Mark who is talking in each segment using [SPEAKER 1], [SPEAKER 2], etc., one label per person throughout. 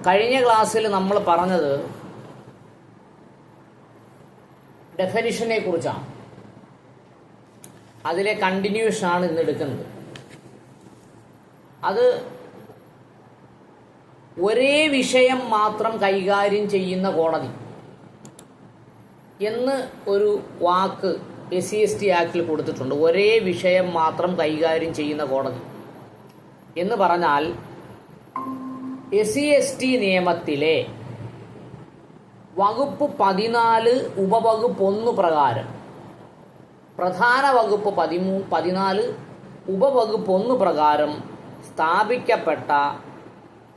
[SPEAKER 1] കഴിഞ്ഞ ക്ലാസ്സിൽ നമ്മൾ പറഞ്ഞത് ഡെഫിനിഷനെ കുറിച്ചാണ്. അതിലെ കണ്ടിന്യൂഷനാണ് ഇന്ന് എടുക്കുന്നത്. അത് ഒരേ വിഷയം മാത്രം കൈകാര്യം ചെയ്യുന്ന കോടതി എന്ന് ഒരു വാക്ക് SC/ST ആക്ടിൽ കൊടുത്തിട്ടുണ്ട്. ഒരേ വിഷയം മാത്രം കൈകാര്യം ചെയ്യുന്ന കോടതി എന്ന് പറഞ്ഞാൽ SC/ST നിയമത്തിലെ വകുപ്പ് 14 ഉപവകുപ്പ് 1 പ്രകാരം, പ്രധാന വകുപ്പ് 14 ഉപവകുപ്പ് 1 പ്രകാരം സ്ഥാപിക്കപ്പെട്ട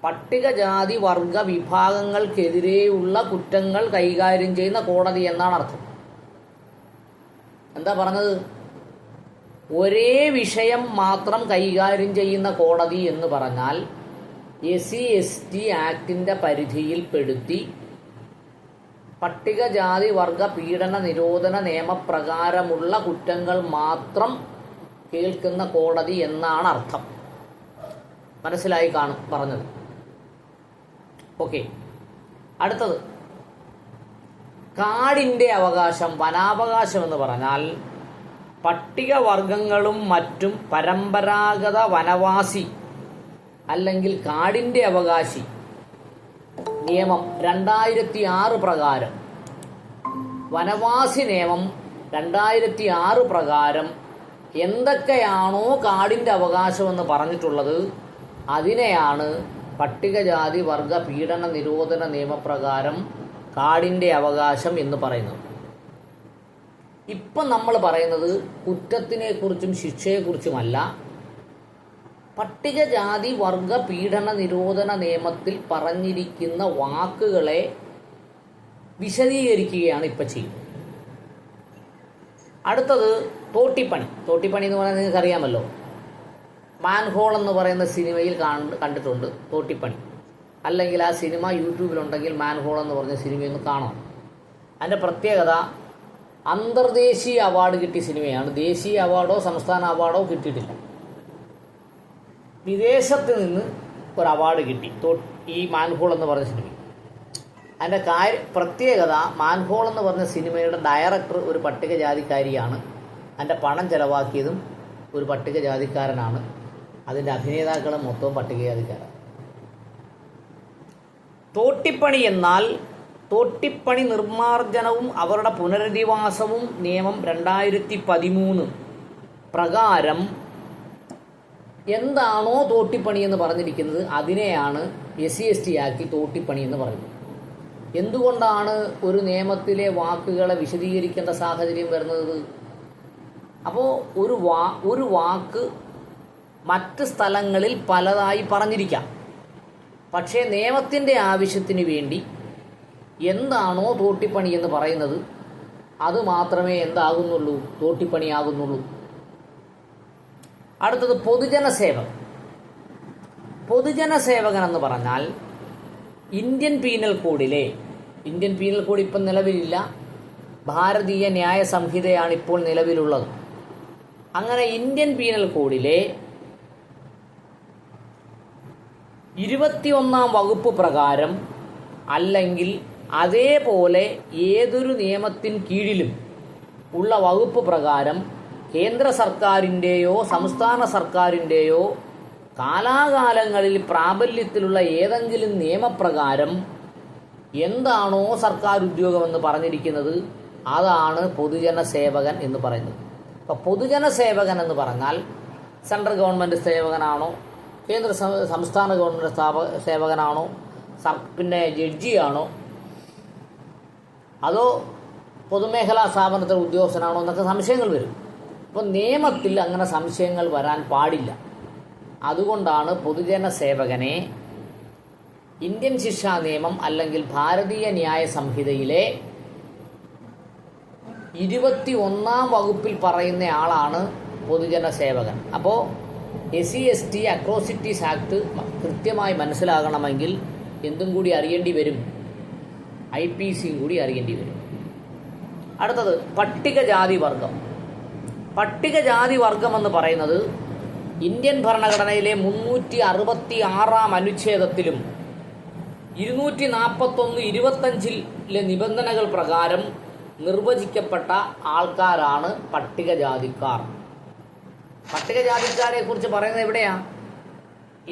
[SPEAKER 1] പട്ടികജാതി വർഗ വിഭാഗങ്ങൾക്കെതിരെയുള്ള കുറ്റങ്ങൾ കൈകാര്യം ചെയ്യുന്ന കോടതി എന്നാണ് അർത്ഥം. എന്താ പറഞ്ഞത്? ഒരേ വിഷയം മാത്രം കൈകാര്യം ചെയ്യുന്ന കോടതി എന്ന് പറഞ്ഞാൽ SC/ST ആക്ടിൻ്റെ പരിധിയിൽപ്പെടുത്തി പട്ടികജാതി വർഗ പീഡന നിരോധന നിയമപ്രകാരമുള്ള കുറ്റങ്ങൾ മാത്രം കേൾക്കുന്ന കോടതി എന്നാണ് അർത്ഥം. മനസ്സിലായി കാണും പറഞ്ഞത്. ഓക്കെ, അടുത്തത് കാടിൻ്റെ അവകാശം, വനാവകാശം എന്ന് പറഞ്ഞാൽ പട്ടികവർഗങ്ങളും മറ്റും പരമ്പരാഗത വനവാസി അല്ലെങ്കിൽ കാടിൻ്റെ അവകാശി നിയമം 2006 പ്രകാരം, വനവാസി നിയമം 2006 പ്രകാരം എന്തൊക്കെയാണോ കാടിൻ്റെ അവകാശമെന്ന് പറഞ്ഞിട്ടുള്ളത് അതിനെയാണ് പട്ടികജാതി വർഗ പീഡന നിരോധന നിയമപ്രകാരം കാടിൻ്റെ അവകാശം എന്ന് പറയുന്നത്. ഇപ്പം നമ്മൾ പറയുന്നത് കുറ്റത്തിനെക്കുറിച്ചും ശിക്ഷയെക്കുറിച്ചുമല്ല, പട്ടികജാതി വർഗ പീഡന നിരോധന നിയമത്തിൽ പറഞ്ഞിരിക്കുന്ന വാക്കുകളെ വിശദീകരിക്കുകയാണ് ഇപ്പം ചെയ്യുന്നത്. അടുത്തത് തോട്ടിപ്പണി. തോട്ടിപ്പണി എന്ന് പറയുന്നത് നിങ്ങൾക്ക് അറിയാമല്ലോ. മാൻഹോൾ എന്ന് പറയുന്ന സിനിമയിൽ കണ്ടിട്ടുണ്ട് തോട്ടിപ്പണി. അല്ലെങ്കിൽ ആ സിനിമ യൂട്യൂബിലുണ്ടെങ്കിൽ മാൻഹോൾ എന്ന് പറഞ്ഞ സിനിമയൊന്ന് കാണണം. അതിൻ്റെ പ്രത്യേകത, അന്തർദേശീയ അവാർഡ് കിട്ടിയ സിനിമയാണ്. ദേശീയ അവാർഡോ സംസ്ഥാന അവാർഡോ കിട്ടിയിട്ടില്ല. വിദേശത്ത് നിന്ന് ഒരു അവാർഡ് കിട്ടി ഈ മാൻഹോൾ എന്ന് പറഞ്ഞ സിനിമ. അതിൻ്റെ പ്രത്യേകത, മാൻഹോൾ എന്ന് പറഞ്ഞ സിനിമയുടെ ഡയറക്ടർ ഒരു പട്ടികജാതിക്കാരിയാണ്. അതിൻ്റെ പണം ചെലവാക്കിയതും ഒരു പട്ടികജാതിക്കാരനാണ്. അതിൻ്റെ അഭിനേതാക്കളും മൊത്തവും പട്ടികജാതിക്കാരാണ്. തോട്ടിപ്പണി എന്നാൽ തോട്ടിപ്പണി നിർമ്മാർജ്ജനവും അവരുടെ പുനരധിവാസവും നിയമം 2013 പ്രകാരം എന്താണോ തോട്ടിപ്പണി എന്ന് പറഞ്ഞിരിക്കുന്നത് അതിനെയാണ് SC/ST ആക്ടിൽ തോട്ടിപ്പണി എന്ന് പറയുന്നത്. എന്തുകൊണ്ടാണ് ഒരു നിയമത്തിലെ വാക്കുകളെ വിശദീകരിക്കേണ്ട സാഹചര്യം വരുന്നത്? അപ്പോൾ ഒരു വാക്ക് മറ്റ് സ്ഥലങ്ങളിൽ പലതായി പറഞ്ഞിരിക്കാം. പക്ഷേ നിയമത്തിൻ്റെ ആവശ്യത്തിന് വേണ്ടി എന്താണോ തോട്ടിപ്പണി എന്ന് പറയുന്നത് അത് മാത്രമേ എന്താകുന്നുള്ളൂ, തോട്ടിപ്പണിയാകുന്നുള്ളൂ. അടുത്തത് പൊതുജന സേവകൻ. പൊതുജന സേവകൻ എന്ന് പറഞ്ഞാൽ ഇന്ത്യൻ പീനൽ കോഡിലെ, ഇന്ത്യൻ പീനൽ കോഡ് ഇപ്പം നിലവിലില്ല, ഭാരതീയ ന്യായ സംഹിതയാണ് ഇപ്പോൾ നിലവിലുള്ളത്. അങ്ങനെ ഇന്ത്യൻ പീനൽ കോഡിലെ 21-ാം വകുപ്പ് പ്രകാരം അല്ലെങ്കിൽ അതേപോലെ ഏതൊരു നിയമത്തിന് കീഴിലും ഉള്ള വകുപ്പ് പ്രകാരം കേന്ദ്ര സർക്കാരിൻ്റെയോ സംസ്ഥാന സർക്കാരിൻ്റെയോ കാലാകാലങ്ങളിൽ പ്രാബല്യത്തിലുള്ള ഏതെങ്കിലും നിയമപ്രകാരം എന്താണോ സർക്കാർ ഉദ്യോഗമെന്ന് പറഞ്ഞിരിക്കുന്നത് അതാണ് പൊതുജന സേവകൻ എന്ന് പറയുന്നത്. അപ്പോൾ പൊതുജന സേവകൻ എന്ന് പറഞ്ഞാൽ സെൻട്രൽ ഗവൺമെൻറ് സേവകനാണോ, കേന്ദ്ര സംസ്ഥാന ഗവൺമെൻറ് സേവകനാണോ, പിന്നെ ജഡ്ജിയാണോ, അതോ പൊതുമേഖലാ സ്ഥാപനത്തിലെ ഉദ്യോഗസ്ഥനാണോ എന്നൊക്കെ സംശയങ്ങൾ വരും. അപ്പോൾ നിയമത്തിൽ അങ്ങനെ സംശയങ്ങൾ വരാൻ പാടില്ല. അതുകൊണ്ടാണ് പൊതുജന സേവകനെ ഇന്ത്യൻ ശിക്ഷാ നിയമം അല്ലെങ്കിൽ ഭാരതീയ ന്യായ സംഹിതയിലെ 21-ാം വകുപ്പിൽ പറയുന്ന ആളാണ് പൊതുജന സേവകൻ. അപ്പോൾ SC/ST അട്രോസിറ്റീസ് ആക്ട് കൃത്യമായി മനസ്സിലാകണമെങ്കിൽ എന്തും കൂടി അറിയേണ്ടി വരും, IPCയും കൂടി അറിയേണ്ടി വരും. അടുത്തത് പട്ടികജാതി വർഗം. പട്ടികജാതി വർഗം എന്ന് പറയുന്നത് ഇന്ത്യൻ ഭരണഘടനയിലെ 366-ാം അനുച്ഛേദത്തിലും 241(25) നിബന്ധനകൾ പ്രകാരം നിർവചിക്കപ്പെട്ട ആൾക്കാരാണ് പട്ടികജാതിക്കാർ. പട്ടികജാതിക്കാരെ കുറിച്ച് പറയുന്നത് എവിടെയാണ്?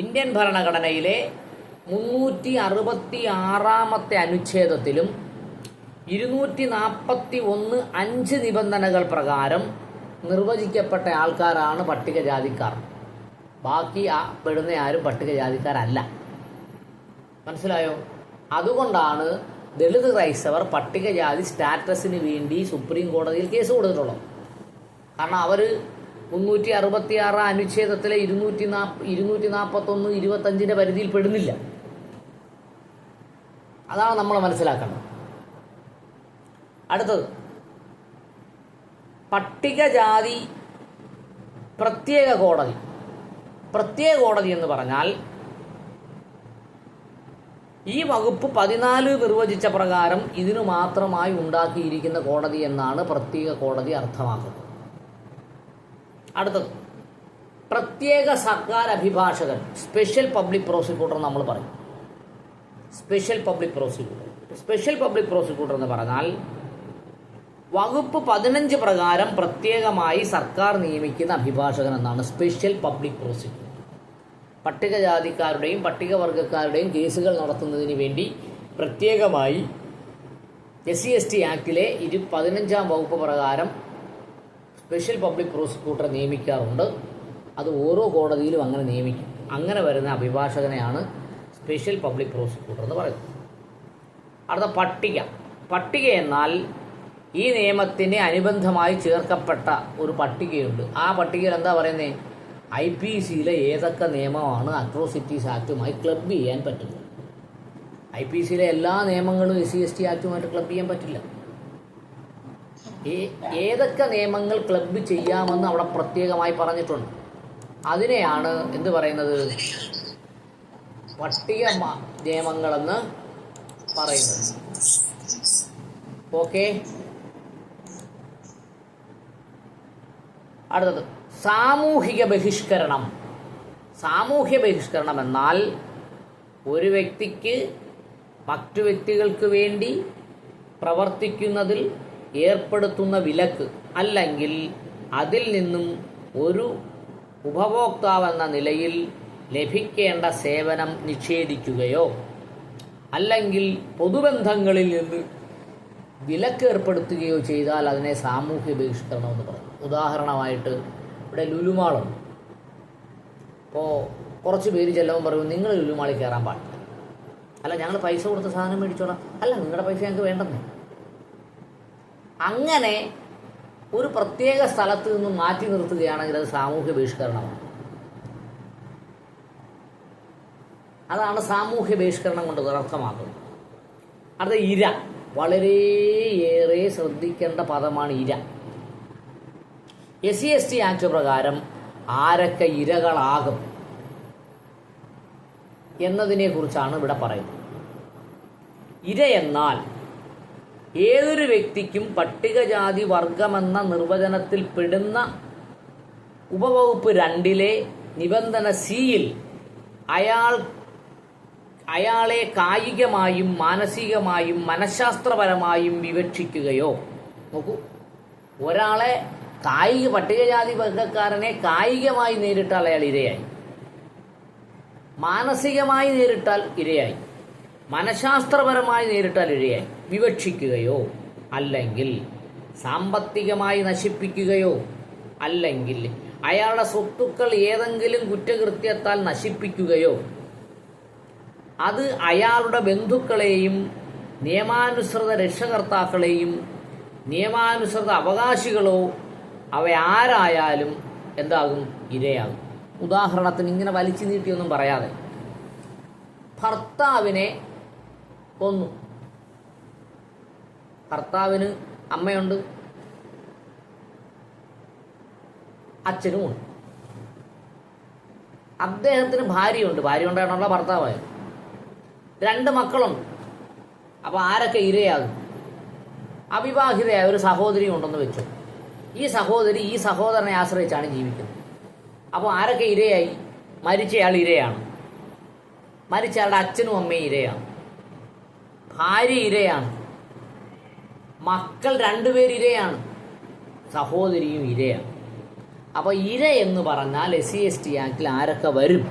[SPEAKER 1] ഇന്ത്യൻ ഭരണഘടനയിലെ 366 അനുച്ഛേദത്തിലും 241(5) നിബന്ധനകൾ പ്രകാരം നിർവചിക്കപ്പെട്ട ആൾക്കാരാണ് പട്ടികജാതിക്കാർ. ബാക്കി പെടുന്ന ആരും പട്ടികജാതിക്കാരല്ല. മനസ്സിലായോ? അതുകൊണ്ടാണ് ദളിത് ക്രൈസ്തവർ പട്ടികജാതി സ്റ്റാറ്റസിന് വേണ്ടി സുപ്രീം കോടതിയിൽ കേസ് കൊടുത്തിട്ടുള്ളത്. കാരണം അവർ 366 അനുച്ഛേദത്തിലെ 241(25) പരിധിയിൽ പെടുന്നില്ല. അതാണ് നമ്മൾ മനസ്സിലാക്കേണ്ടത്. അടുത്തത്, പട്ടികജാതി പ്രത്യേക കോടതി. പ്രത്യേക കോടതി എന്ന് പറഞ്ഞാൽ ഈ വകുപ്പ് 14 നിർവചിച്ച പ്രകാരം ഇതിനു മാത്രമായി ഉണ്ടാക്കിയിരിക്കുന്ന കോടതി എന്നാണ് പ്രത്യേക കോടതി അർത്ഥമാക്കുന്നത്. അടുത്തത്, പ്രത്യേക സർക്കാർ അഭിഭാഷകൻ, സ്പെഷ്യൽ പബ്ലിക് പ്രോസിക്യൂട്ടർ നമ്മൾ പറയും. Special public prosecutor. Special public prosecutor എന്ന് പറഞ്ഞാൽ വകുപ്പ് 15 പ്രകാരം പ്രത്യേകമായി സർക്കാർ നിയമിക്കുന്ന അഭിഭാഷകൻ എന്നാണ് സ്പെഷ്യൽ പബ്ലിക് പ്രോസിക്യൂട്ടർ. പട്ടികജാതിക്കാരുടെയും പട്ടികവർഗക്കാരുടെയും കേസുകൾ നടത്തുന്നതിന് വേണ്ടി പ്രത്യേകമായി SC/ST ആക്ടിലെ 15-ാം വകുപ്പ് പ്രകാരം സ്പെഷ്യൽ പബ്ലിക് പ്രോസിക്യൂട്ടറെ നിയമിക്കാറുണ്ട്. അത് ഓരോ കോടതിയിലും അങ്ങനെ നിയമിക്കും. അങ്ങനെ വരുന്ന അഭിഭാഷകനെയാണ് സ്പെഷ്യൽ പബ്ലിക് പ്രോസിക്യൂട്ടർ എന്ന് പറയുന്നത്. അടുത്ത, പട്ടിക. പട്ടിക എന്നാൽ ഈ നിയമത്തിന് അനുബന്ധമായി ചേർക്കപ്പെട്ട ഒരു പട്ടികയുണ്ട്. ആ പട്ടികയിൽ എന്താ പറയുന്നത്? IPCയിലെ ഏതൊക്കെ നിയമമാണ് അട്രോസിറ്റീസ് ആക്റ്റുമായി ക്ലബ് ചെയ്യാൻ പറ്റുന്നത്. IPCയിലെ എല്ലാ നിയമങ്ങളും SC/ST ആക്റ്റുമായിട്ട് ക്ലബ് ചെയ്യാൻ പറ്റില്ല. ഏതൊക്കെ നിയമങ്ങൾ ക്ലബ് ചെയ്യാമെന്ന് അവിടെ പ്രത്യേകമായി പറഞ്ഞിട്ടുണ്ട്. അതിനെയാണ് എന്ത് പറയുന്നത്? പട്ടിക നിയമങ്ങളെന്ന് പറയുന്നത്. ഓക്കെ. അടുത്തത്, സാമൂഹിക ബഹിഷ്കരണം. സാമൂഹ്യ ബഹിഷ്കരണം എന്നാൽ ഒരു വ്യക്തിക്ക് മറ്റു വ്യക്തികൾക്ക് വേണ്ടി പ്രവർത്തിക്കുന്നതിൽ ഏർപ്പെടുത്തുന്ന വിലക്ക്, അല്ലെങ്കിൽ അതിൽ നിന്നും ഒരു ഉപഭോക്താവെന്ന നിലയിൽ ലഭിക്കേണ്ട സേവനം നിഷേധിക്കുകയോ അല്ലെങ്കിൽ പൊതുബന്ധങ്ങളിൽ നിന്ന് വിലക്കേർപ്പെടുത്തുകയോ ചെയ്താൽ അതിനെ സാമൂഹ്യ ബഹിഷ്കരണം എന്ന് പറയും. ഉദാഹരണമായിട്ട് ഇവിടെ ലുലുമാളുണ്ട്. അപ്പോൾ കുറച്ച് പേര് ചെല്ലുമ്പോൾ പറയും, നിങ്ങൾ ലുലുമാളിൽ കയറാൻ പാടില്ല. അല്ല, ഞങ്ങൾ പൈസ കൊടുത്ത് സാധനം മേടിച്ചോളാം. അല്ല, നിങ്ങളുടെ പൈസ ഞങ്ങൾക്ക് വേണ്ടെന്നേ. അങ്ങനെ ഒരു പ്രത്യേക സ്ഥലത്ത് നിന്നും മാറ്റി നിർത്തുകയാണെങ്കിൽ അത് സാമൂഹ്യ ബഹിഷ്കരണമാണ്. അതാണ് സാമൂഹ്യ ബഹിഷ്കരണം കൊണ്ട് അർത്ഥമാക്കുന്നത്. അത് ഇര. വളരെയേറെ ശ്രദ്ധിക്കേണ്ട പദമാണ് ഇര. SC/ST ആക്ട് പ്രകാരം ആരൊക്കെ ഇരകളാകും എന്നതിനെ കുറിച്ചാണ് ഇവിടെ പറയുന്നത്. ഇര എന്നാൽ ഏതൊരു വ്യക്തിക്കും പട്ടികജാതി വർഗമെന്ന നിർവചനത്തിൽ പെടുന്ന ഉപവകുപ്പ് 2 നിബന്ധന C-യിൽ അയാളെ കായികമായും മാനസികമായും മനഃശാസ്ത്രപരമായും വിവക്ഷിക്കുകയോ, നോക്കൂ, ഒരാളെ പട്ടികജാതി വർഗക്കാരനെ കായികമായി നേരിട്ടാൽ അയാൾ ഇരയായി, മാനസികമായി നേരിട്ടാൽ ഇരയായി, മനഃശാസ്ത്രപരമായി നേരിട്ടാൽ ഇരയായി. വിവക്ഷിക്കുകയോ അല്ലെങ്കിൽ സാമ്പത്തികമായി നശിപ്പിക്കുകയോ അല്ലെങ്കിൽ അയാളുടെ സ്വത്തുക്കൾ ഏതെങ്കിലും കുറ്റകൃത്യത്താൽ നശിപ്പിക്കുകയോ അത് അയാളുടെ ബന്ധുക്കളെയും നിയമാനുസൃത രക്ഷകർത്താക്കളെയും നിയമാനുസൃത അവകാശികളോ അവയാരായാലും എന്താകും? ഇരയാകും. ഉദാഹരണത്തിന് ഇങ്ങനെ വലിച്ചു നീട്ടിയൊന്നും പറയാതെ, ഭർത്താവിനെ കൊന്നു. ഭർത്താവിന് അമ്മയുണ്ട്, അച്ഛനുമുണ്ട്. അദ്ദേഹത്തിന് ഭാര്യയുണ്ട്. ഭാര്യ ഉണ്ടായിട്ടുള്ള ഭർത്താവായത്. 2 മക്കളുണ്ട്. അപ്പോൾ ആരൊക്കെ ഇരയാകും? അവിവാഹിതയായ ഒരു സഹോദരി ഉണ്ടെന്ന് വെച്ചു. ഈ സഹോദരി ഈ സഹോദരനെ ആശ്രയിച്ചാണ് ജീവിക്കുന്നത്. അപ്പോൾ ആരൊക്കെ ഇരയായി? മരിച്ചയാൾ ഇരയാണ്. മരിച്ചയാളുടെ അച്ഛനും അമ്മയും ഇരയാണ്. ഭാര്യ ഇരയാണ്, മക്കൾ രണ്ടുപേർ ഇരയാണ്, സഹോദരിയും ഇരയാണ്. അപ്പോൾ ഇര എന്ന് പറഞ്ഞാൽ SC/ST ആക്ടിൽ ആരൊക്കെ വരും?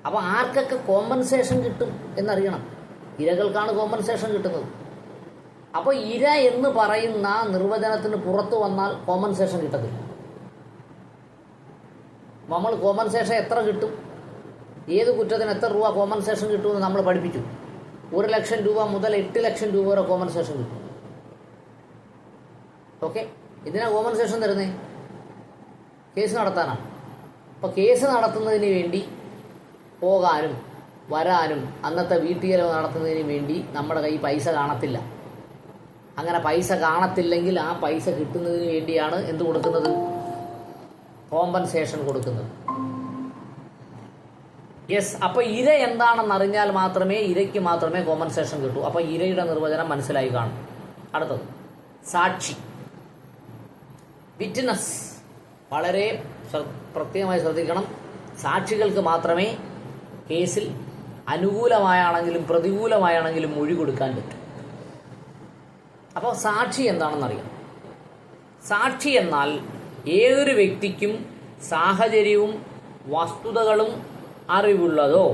[SPEAKER 1] അപ്പോൾ ആർക്കൊക്കെ കോമ്പൻസേഷൻ കിട്ടും എന്നറിയണം. ഇരകൾക്കാണ് കോമ്പൻസേഷൻ കിട്ടുന്നത്. അപ്പോൾ ഇര എന്ന് പറയുന്ന നിർവചനത്തിന് പുറത്തു വന്നാൽ കോമ്പൻസേഷൻ കിട്ടത്തില്ല. നമ്മൾ കോമ്പൻസേഷൻ എത്ര കിട്ടും, ഏത് കുറ്റത്തിന് എത്ര രൂപ കോമ്പൻസേഷൻ കിട്ടുമെന്ന് നമ്മൾ പഠിപ്പിച്ചു. 1 ലക്ഷം രൂപ മുതൽ 8 ലക്ഷം രൂപ വരെ കോമ്പൻസേഷൻ കിട്ടും. ഓക്കെ, ഇതിനാ കോമ്പൻസേഷൻ തരുന്നേ? കേസ് നടത്താനാണ്. അപ്പോൾ കേസ് നടത്തുന്നതിന് വേണ്ടി പോകാനും വരാനും അന്നത്തെ വീട്ടുചെലവ് നടത്തുന്നതിന് വേണ്ടി നമ്മുടെ കയ്യിൽ പൈസ കാണത്തില്ല. അങ്ങനെ പൈസ കാണത്തില്ലെങ്കിൽ ആ പൈസ കിട്ടുന്നതിന് വേണ്ടിയാണ് എന്ത് കൊടുക്കുന്നത്? കോമ്പൻസേഷൻ കൊടുക്കുന്നത്. യെസ്. അപ്പോൾ ഇര എന്താണെന്ന് അറിഞ്ഞാൽ മാത്രമേ ഇരയ്ക്ക് മാത്രമേ കോമ്പൻസേഷൻ കിട്ടൂ. അപ്പോൾ ഇരയുടെ നിർവചനം മനസ്സിലായി കാണും. അടുത്തത് സാക്ഷി, വിറ്റ്നസ്. വളരെ പ്രത്യേകമായി ശ്രദ്ധിക്കണം. സാക്ഷികൾക്ക് മാത്രമേ കേസിൽ അനുകൂലമായാണെങ്കിലും പ്രതികൂലമായാണെങ്കിലും മൊഴി കൊടുക്കാൻ പറ്റും. അപ്പോൾ സാക്ഷി എന്താണെന്നറിയാം. സാക്ഷി എന്നാൽ ഏതൊരു വ്യക്തിക്കും സാഹചര്യവും വസ്തുതകളും അറിവുള്ളതോ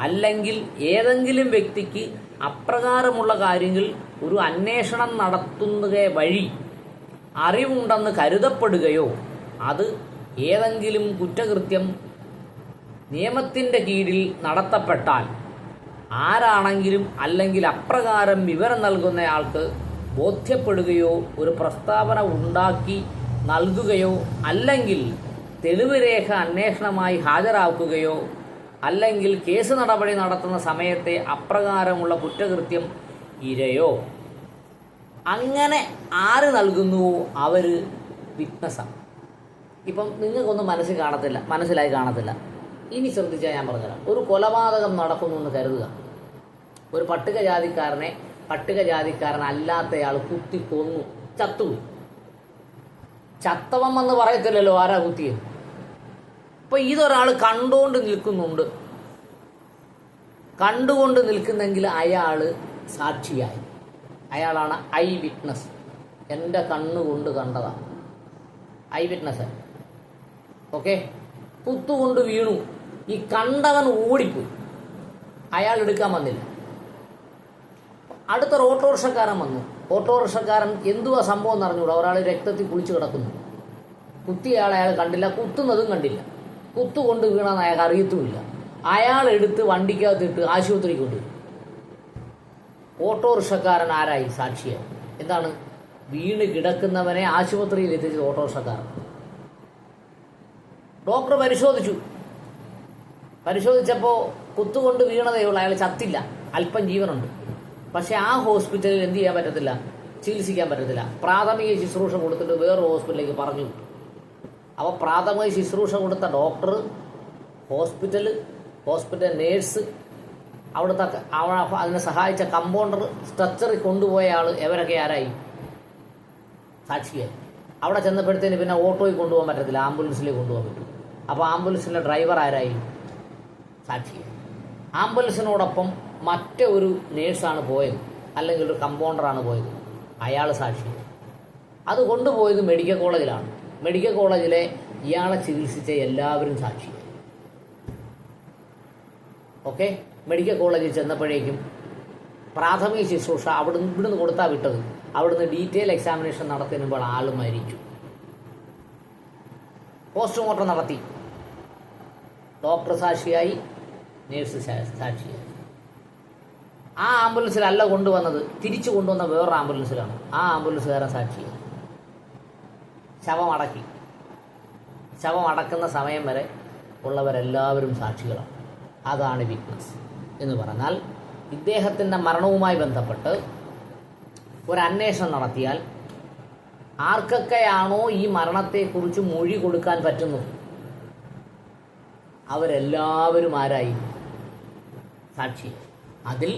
[SPEAKER 1] അല്ലെങ്കിൽ ഏതെങ്കിലും വ്യക്തിക്ക് അപ്രകാരമുള്ള കാര്യങ്ങൾ ഒരു അന്വേഷണം നടത്തുന്നത് വഴി അറിവുണ്ടെന്ന് കരുതപ്പെടുകയോ അത് ഏതെങ്കിലും കുറ്റകൃത്യം നിയമത്തിൻ്റെ കീഴിൽ നടത്തപ്പെട്ടാൽ ആരാണെങ്കിലും അല്ലെങ്കിൽ അപ്രകാരം വിവരം നൽകുന്നയാൾക്ക് ബോധ്യപ്പെടുകയോ ഒരു പ്രസ്താവന ഉണ്ടാക്കി നൽകുകയോ അല്ലെങ്കിൽ തെളിവ് രേഖ അന്വേഷണമായി ഹാജരാക്കുകയോ അല്ലെങ്കിൽ കേസ് നടപടി നടത്തുന്ന സമയത്തെ അപ്രകാരമുള്ള കുറ്റകൃത്യം ഇരയോ അങ്ങനെ ആര് നൽകുന്നുവോ അവർ വിറ്റ്നസ്സാണ്. ഇപ്പം നിങ്ങൾക്കൊന്നും മനസ്സിലായി കാണത്തില്ല. ഇനി ശ്രദ്ധിച്ചാൽ ഞാൻ പറഞ്ഞുതരാം. ഒരു കൊലപാതകം നടക്കുന്നു എന്ന് കരുതുക. ഒരു പട്ടികജാതിക്കാരനല്ലാത്തയാൾ കുത്തിക്കൊന്നു, ചത്തുപോയി. ചത്തവൻ എന്ന് പറയത്തില്ലല്ലോ ആരാ കുത്തിയത്. ഇപ്പം ഇതൊരാൾ കണ്ടുകൊണ്ട് നിൽക്കുന്നെങ്കിൽ അയാൾ സാക്ഷിയായി. അയാളാണ് ഐ വിറ്റ്നസ്. എൻ്റെ കണ്ണുകൊണ്ട് കണ്ടതാണ് ഐ വിറ്റ്നസ്. ഓക്കെ, കുത്തുകൊണ്ട് വീണു, ഈ കണ്ടവൻ ഓടിപ്പോയി, അയാൾ എടുക്കാൻ വന്നില്ല. അടുത്തൊരു ഓട്ടോറിക്ഷക്കാരൻ വന്നു. ഓട്ടോറിക്ഷക്കാരൻ എന്തുവാ സംഭവം എന്ന് അറിഞ്ഞൂടാ. ഒരാൾ രക്തത്തിൽ കുളിച്ച് കിടക്കുന്നു. കുത്തിയയാളെ അയാൾ കണ്ടില്ല, കുത്തുന്നതും കണ്ടില്ല. കുത്തുകൊണ്ട് വീണെന്ന് അയാൾക്ക് അറിയത്തുമില്ല. അയാൾ എടുത്ത് വണ്ടിക്കകത്തിട്ട് ആശുപത്രിക്ക് കൊണ്ടുപോയി. ഓട്ടോറിക്ഷക്കാരൻ ആരായി? സാക്ഷിയായി. എന്താണ്? വീണ് കിടക്കുന്നവനെ ആശുപത്രിയിൽ എത്തിച്ചത് ഓട്ടോറിക്ഷക്കാരൻ. ഡോക്ടർ പരിശോധിച്ചപ്പോൾ കുത്തുകൊണ്ട് വീണതേ ഉള്ളൂ, അയാൾ ചത്തില്ല, അല്പം ജീവനുണ്ട്. പക്ഷെ ആ ഹോസ്പിറ്റലിൽ എന്ത് ചെയ്യാൻ പറ്റത്തില്ല, ചികിത്സിക്കാൻ പറ്റത്തില്ല. പ്രാഥമിക ശുശ്രൂഷ കൊടുത്തിട്ട് വേറൊരു ഹോസ്പിറ്റലിലേക്ക് പറഞ്ഞു വിട്ടു. അപ്പോൾ പ്രാഥമിക ശുശ്രൂഷ കൊടുത്ത ഡോക്ടർ, ഹോസ്പിറ്റൽ നേഴ്സ്, അവിടുത്തെ അതിനെ സഹായിച്ച കമ്പൗണ്ടർ, സ്ട്രെച്ചറിൽ കൊണ്ടുപോയ ആൾ, ഇവരൊക്കെ ആരായി? സാക്ഷിയായി. അവിടെ ചെന്നപ്പോഴത്തേന് പിന്നെ ഓട്ടോയിൽ കൊണ്ടുപോകാൻ പറ്റത്തില്ല, ആംബുലൻസിലേക്ക് കൊണ്ടുപോകാൻ പറ്റും. അപ്പോൾ ആംബുലൻസിലെ ഡ്രൈവർ ആരായി? സാക്ഷിയായി. ആംബുലൻസിനോടൊപ്പം മറ്റൊരു നേഴ്സാണ് പോയത്, അല്ലെങ്കിൽ ഒരു കമ്പൗണ്ടറാണ് പോയത്, അയാൾ സാക്ഷിയായി. അത് കൊണ്ടുപോയത് മെഡിക്കൽ കോളേജിലാണ്. മെഡിക്കൽ കോളേജിലെ ഇയാളെ ചികിത്സിച്ച എല്ലാവരും സാക്ഷിയായി. ഓക്കെ, മെഡിക്കൽ കോളേജിൽ ചെന്നപ്പോഴേക്കും പ്രാഥമിക ശുശ്രൂഷ ഇവിടുന്ന് കൊടുത്താൽ വിട്ടത്. അവിടുന്ന് ഡീറ്റെയിൽ എക്സാമിനേഷൻ നടത്തുമ്പോൾ ആൾ മരിച്ചു. പോസ്റ്റ്മോർട്ടം നടത്തി. ഡോക്ടർ സാക്ഷിയായി, നേഴ്സ് സാക്ഷിയായി. ആ ആംബുലൻസിലല്ല കൊണ്ടുവന്നത്, തിരിച്ചു കൊണ്ടുവന്ന വേറൊരു ആംബുലൻസിലാണ്. ആ ആംബുലൻസുകാരൻ സാക്ഷിയായി. ശവം അടക്കുന്ന സമയം വരെ ഉള്ളവരെല്ലാവരും സാക്ഷികളാണ്. അതാണ് വിറ്റ്നസ് എന്ന് പറഞ്ഞാൽ. ഇദ്ദേഹത്തിൻ്റെ മരണവുമായി ബന്ധപ്പെട്ട് ഒരു അന്വേഷണം നടത്തിയാൽ ആർക്കൊക്കെയാണോ ഈ മരണത്തെക്കുറിച്ച് മൊഴി കൊടുക്കാൻ പറ്റുന്നത് അവരെല്ലാവരും ആരായി? സാക്ഷി. അതിൽ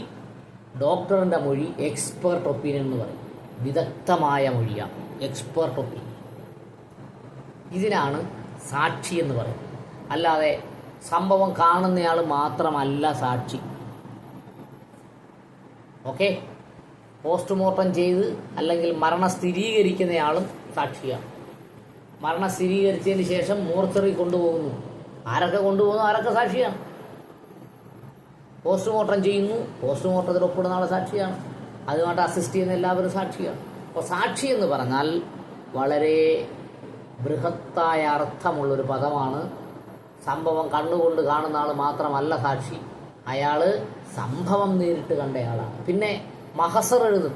[SPEAKER 1] ഡോക്ടറിൻ്റെ മൊഴി എക്സ്പേർട്ട് ഒപ്പീനിയൻ എന്ന് പറയും. വിദഗ്ധമായ മൊഴിയാണ്, എക്സ്പേർട്ട് ഒപ്പീനിയൻ. ഇതിനാണ് സാക്ഷി എന്ന് പറയുന്നത്. അല്ലാതെ സംഭവം കാണുന്നയാൾ മാത്രമല്ല സാക്ഷി. ഓക്കെ. പോസ്റ്റ്മോർട്ടം ചെയ്ത് അല്ലെങ്കിൽ മരണം സ്ഥിരീകരിക്കുന്നയാളും സാക്ഷിയാണ്. മരണം സ്ഥിരീകരിച്ചതിന് ശേഷം മോർച്ചറി കൊണ്ടുപോകുന്നു. ആരൊക്കെ കൊണ്ടുപോകുന്നു, ആരൊക്കെ സാക്ഷിയാണ്. പോസ്റ്റ്മോർട്ടം ചെയ്യുന്നു, പോസ്റ്റ്മോർട്ടത്തിൽ ഒപ്പിടുന്ന ആൾ സാക്ഷിയാണ്. അതുമായിട്ട് അസിസ്റ്റ് ചെയ്യുന്ന എല്ലാവരും സാക്ഷിയാണ്. അപ്പോൾ സാക്ഷി എന്ന് പറഞ്ഞാൽ വളരെ ബൃഹത്തായ അർത്ഥമുള്ളൊരു പദമാണ്. സംഭവം കണ്ണുകൊണ്ട് കാണുന്ന ആൾ മാത്രമല്ല സാക്ഷി, അയാൾ സംഭവം നേരിട്ട് കണ്ടയാളാണ്. പിന്നെ മഹസർ എഴുതും,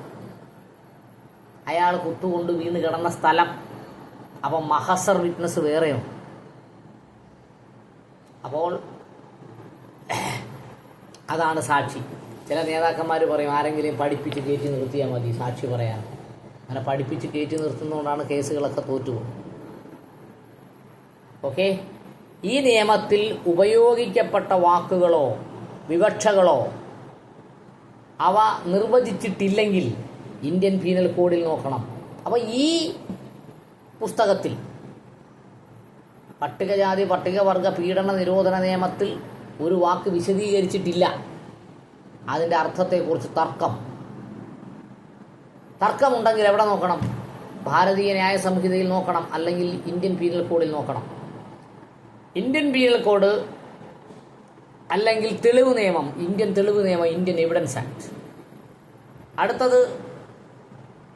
[SPEAKER 1] അയാൾ കുത്തുകൊണ്ട് വീണ് കിടന്ന സ്ഥലം. അപ്പം മഹസർ വിറ്റ്നസ് വേറെയും. അപ്പോൾ അതാണ് സാക്ഷി. ചില നേതാക്കന്മാർ പറയും ആരെങ്കിലും പഠിപ്പിച്ച് കയറ്റി നിർത്തിയാൽ മതി സാക്ഷി പറയാൻ. അങ്ങനെ പഠിപ്പിച്ച് കയറ്റി നിർത്തുന്നതുകൊണ്ടാണ് കേസുകളൊക്കെ തോറ്റുപോകുന്നത്. ഓക്കെ. ഈ നിയമത്തിൽ ഉപയോഗിക്കപ്പെട്ട വാക്കുകളോ വിവക്ഷകളോ അവ നിർവചിച്ചിട്ടില്ലെങ്കിൽ ഇന്ത്യൻ പീനൽ കോഡിൽ നോക്കണം. അപ്പോൾ ഈ പുസ്തകത്തിൽ പട്ടികജാതി പട്ടികവർഗ പീഡന നിരോധന നിയമത്തിൽ ഒരു വാക്ക് വിശദീകരിച്ചിട്ടില്ല. അതിൻ്റെ അർത്ഥത്തെക്കുറിച്ച് തർക്കമുണ്ടെങ്കിൽ എവിടെ നോക്കണം? ഭാരതീയ ന്യായ സംഹിതയിൽ നോക്കണം, അല്ലെങ്കിൽ ഇന്ത്യൻ പീനൽ കോഡിൽ നോക്കണം. ഇന്ത്യൻ പീനൽ കോഡ് അല്ലെങ്കിൽ തെളിവ് നിയമം, ഇന്ത്യൻ തെളിവ് നിയമം, ഇന്ത്യൻ എവിഡൻസ് ആക്ട്. അടുത്തത്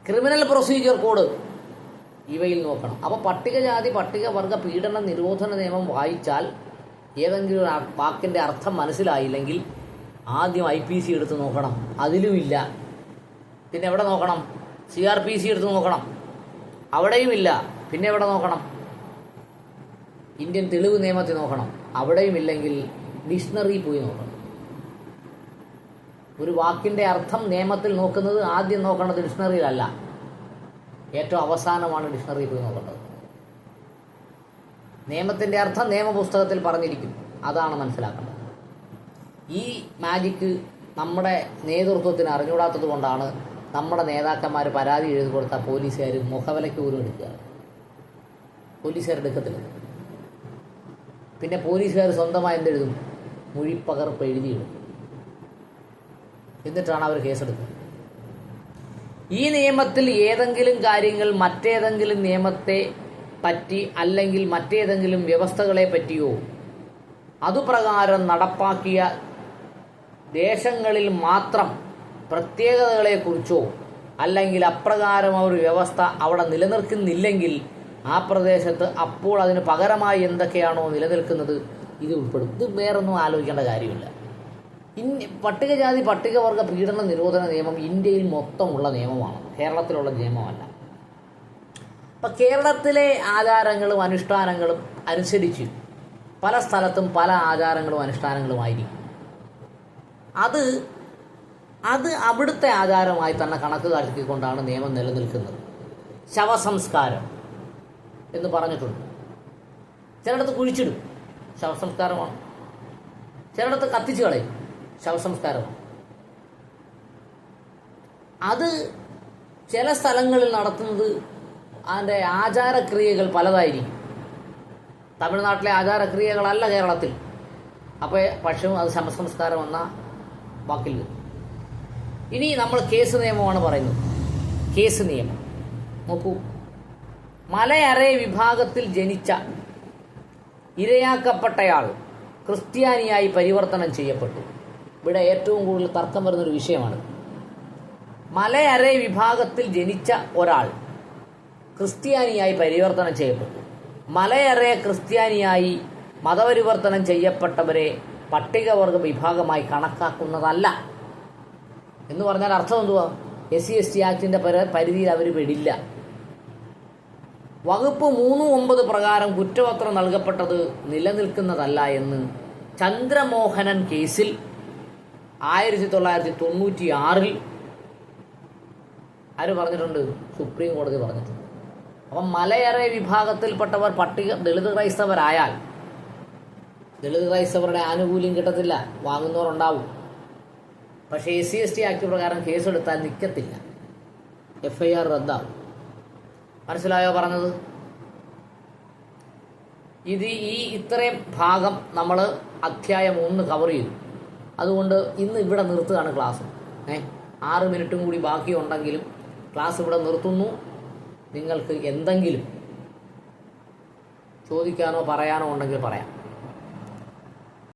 [SPEAKER 1] ക്രിമിനൽ പ്രൊസീജിയർ കോഡ്, ഇവയിൽ നോക്കണം. അപ്പോൾ പട്ടികജാതി പട്ടികവർഗ പീഡന നിരോധന നിയമം വായിച്ചാൽ ഏതെങ്കിലും ഒരു വാക്കിൻ്റെ അർത്ഥം മനസ്സിലായില്ലെങ്കിൽ ആദ്യം IPC എടുത്ത് നോക്കണം. അതിലുമില്ല. പിന്നെ എവിടെ നോക്കണം? CRPC എടുത്ത് നോക്കണം. അവിടെയുമില്ല. പിന്നെ എവിടെ നോക്കണം? ഇന്ത്യൻ തെളിവ് നിയമത്തിൽ നോക്കണം. അവിടെയുമില്ലെങ്കിൽ ഡിക്ഷണറി പോയി നോക്കണം. ഒരു വാക്കിൻ്റെ അർത്ഥം നിയമത്തിൽ നോക്കുന്നത് ആദ്യം നോക്കേണ്ടത് ഡിക്ഷണറിയിലല്ല, ഏറ്റവും അവസാനമാണ് ഡിക്ഷണറി പോയി നോക്കേണ്ടത്. നിയമത്തിൻ്റെ അർത്ഥം നിയമപുസ്തകത്തിൽ പറഞ്ഞിരിക്കും, അതാണ് മനസ്സിലാക്കേണ്ടത്. ഈ മാജിക്ക് നമ്മുടെ നേതൃത്വത്തിന് അറിഞ്ഞുകൂടാത്തത് കൊണ്ടാണ് നമ്മുടെ നേതാക്കന്മാർ പരാതി എഴുതി കൊടുത്താൽ പോലീസുകാർ മുഖവിലയ്ക്ക് പോലും എടുക്കുക. പോലീസുകാരെടുക്കത്തില്ല. പിന്നെ പോലീസുകാർ സ്വന്തമായി എന്തെഴുതും? മൊഴിപ്പകർപ്പ് എഴുതിയിടും. എന്നിട്ടാണ് അവർ കേസെടുക്കുന്നത്. ഈ നിയമത്തിൽ ഏതെങ്കിലും കാര്യങ്ങൾ മറ്റേതെങ്കിലും നിയമത്തെ പറ്റി അല്ലെങ്കിൽ മറ്റേതെങ്കിലും വ്യവസ്ഥകളെ പറ്റിയോ അതുപ്രകാരം നടപ്പാക്കിയ ദേശങ്ങളിൽ മാത്രം പ്രത്യേകതകളെക്കുറിച്ചോ അല്ലെങ്കിൽ അപ്രകാരം ഒരു വ്യവസ്ഥ അവിടെ നിലനിൽക്കുന്നില്ലെങ്കിൽ ആ പ്രദേശത്ത് അപ്പോൾ അതിന് പകരമായി എന്തൊക്കെയാണോ നിലനിൽക്കുന്നത് ഇത് ഉൾപ്പെടും. ഇത് വേറൊന്നും ആലോചിക്കേണ്ട കാര്യമില്ല. പട്ടികജാതി പട്ടികവർഗ പീഡന നിരോധന നിയമം ഇന്ത്യയിൽ മൊത്തമുള്ള നിയമമാണ്, കേരളത്തിലുള്ള നിയമമല്ല. അപ്പം കേരളത്തിലെ ആചാരങ്ങളും അനുഷ്ഠാനങ്ങളും അനുസരിച്ച് പല സ്ഥലത്തും പല ആചാരങ്ങളും അനുഷ്ഠാനങ്ങളുമായിരിക്കും. അത് അവിടുത്തെ ആചാരമായി തന്നെ കണക്ക് കാട്ടിക്കൊണ്ടാണ് നിയമം നിലനിൽക്കുന്നത്. ശവസംസ്കാരം എന്ന് പറഞ്ഞിട്ടുണ്ട്. ചിലയിടത്ത് കുഴിച്ചിടും, ശവസംസ്കാരമാണ്. ചിലയിടത്ത് കത്തിച്ചു കളയും, ശവസംസ്കാരമാണ്. അത് ചില സ്ഥലങ്ങളിൽ നടത്തുന്നത് അതിൻ്റെ ആചാരക്രിയകൾ പലതായിരിക്കും. തമിഴ്നാട്ടിലെ ആചാരക്രിയകളല്ല കേരളത്തിൽ. അപ്പോൾ പക്ഷേ അത് ശവസംസ്കാരം എന്ന വാക്കിൽ വരും. ഇനി നമ്മൾ കേസ് നിയമമാണ് പറയുന്നത്. കേസ് നിയമം നോക്കൂ. മലയറേ വിഭാഗത്തിൽ ജനിച്ച ഇരയാക്കപ്പെട്ടയാൾ ക്രിസ്ത്യാനിയായി പരിവർത്തനം ചെയ്യപ്പെട്ടു. ഇവിടെ ഏറ്റവും കൂടുതൽ തർക്കം വരുന്നൊരു വിഷയമാണ്. മലയറേ വിഭാഗത്തിൽ ജനിച്ച ഒരാൾ ക്രിസ്ത്യാനിയായി പരിവർത്തനം ചെയ്യപ്പെട്ടു. മലയറേ ക്രിസ്ത്യാനിയായി മതപരിവർത്തനം ചെയ്യപ്പെട്ടവരെ പട്ടികവർഗ വിഭാഗമായി കണക്കാക്കുന്നതല്ല എന്ന് പറഞ്ഞാൽ അർത്ഥം എന്തുവാ? SC/ST ആക്ടിൻ്റെ പരിധിയിൽ അവർ പെടില്ല. വകുപ്പ് 3(9) പ്രകാരം കുറ്റപത്രം നൽകപ്പെട്ടത് നിലനിൽക്കുന്നതല്ല എന്ന് ചന്ദ്രമോഹനൻ കേസിൽ 1996 ആര് പറഞ്ഞിട്ടുണ്ട്? സുപ്രീം കോടതി പറഞ്ഞിട്ടുണ്ട്. അപ്പം മലയറേ വിഭാഗത്തിൽപ്പെട്ടവർ ദളിത് ക്രൈസ്തവരായാൽ ദളിത് ക്രൈസ്തവരുടെ ആനുകൂല്യം കിട്ടത്തില്ല, വാങ്ങുന്നവരുണ്ടാവും. പക്ഷേ SC/ST ആക്ട് പ്രകാരം കേസെടുത്താൽ നിൽക്കത്തില്ല, FIR റദ്ദാവും. മനസ്സിലായോ പറഞ്ഞത്? ഇത്രയും ഭാഗം നമ്മൾ അധ്യായം 1 കവർ ചെയ്തു. അതുകൊണ്ട് ഇന്ന് ഇവിടെ നിർത്തുകയാണ് ക്ലാസ്. 6 മിനിറ്റും കൂടി ബാക്കിയുണ്ടെങ്കിലും ക്ലാസ് ഇവിടെ നിർത്തുന്നു. നിങ്ങൾക്ക് എന്തെങ്കിലും ചോദിക്കാനോ പറയാനോ ഉണ്ടെങ്കിൽ പറയാം.